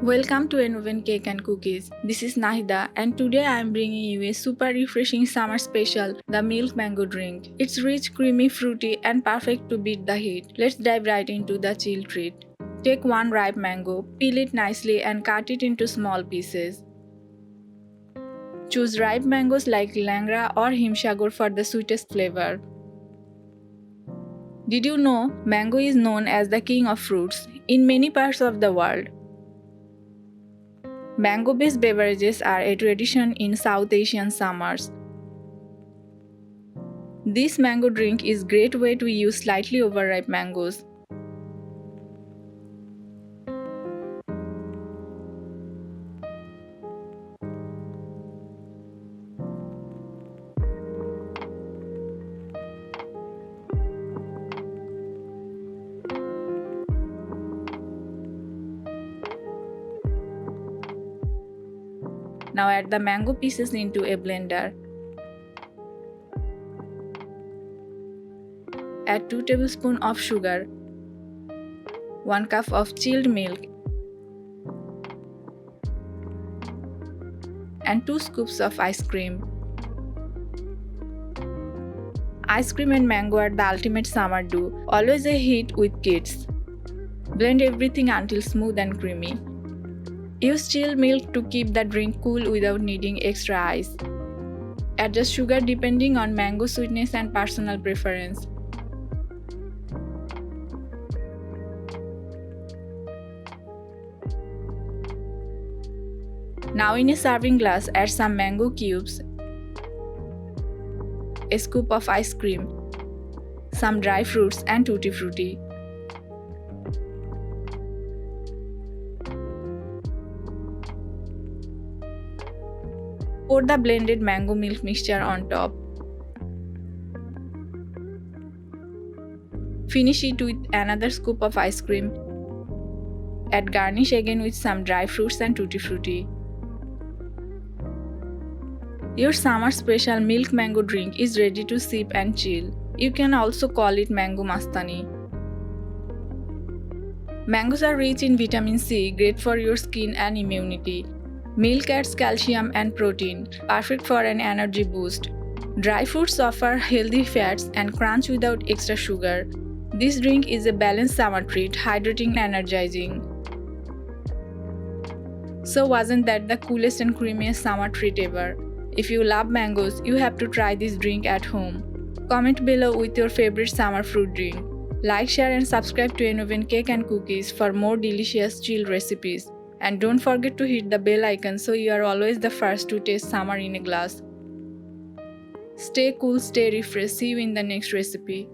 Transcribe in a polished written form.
Welcome to Enoven Cake and Cookies. This is Nahida and today I am bringing you a super refreshing summer special, the milk mango drink. It's rich, creamy, fruity and perfect to beat the heat. Let's dive right into the chill treat. Take one ripe mango, peel it nicely and cut it into small pieces. Choose ripe mangoes like Langra or Himsagar for the sweetest flavor. Did you know mango is known as the king of fruits in many parts of the world? Mango-based beverages are a tradition in South Asian summers. This mango drink is a great way to use slightly overripe mangoes. Now add the mango pieces into a blender. Add 2 tablespoons of sugar, 1 cup of chilled milk, and 2 scoops of ice cream. Ice cream and mango are the ultimate summer do, always a hit with kids. Blend everything until smooth and creamy. Use chilled milk to keep the drink cool without needing extra ice. Adjust sugar depending on mango sweetness and personal preference. Now in a serving glass, add some mango cubes, a scoop of ice cream, some dry fruits and tutti frutti. Pour the blended mango milk mixture on top. Finish it with another scoop of ice cream. Add garnish again with some dry fruits and tutti frutti. Your summer special milk mango drink is ready to sip and chill. You can also call it mango mastani. Mangoes are rich in vitamin C, great for your skin and immunity. Milk adds calcium and protein, perfect for an energy boost. Dry fruits offer healthy fats and crunch without extra sugar. This drink is a balanced summer treat, hydrating and energizing. So wasn't that the coolest and creamiest summer treat ever? If you love mangoes, you have to try this drink at home. Comment below with your favorite summer fruit drink. Like, share and subscribe to Enoven Cake and Cookies for more delicious chill recipes. And don't forget to hit the bell icon so you are always the first to taste summer in a glass. Stay cool, stay refreshed. See you in the next recipe.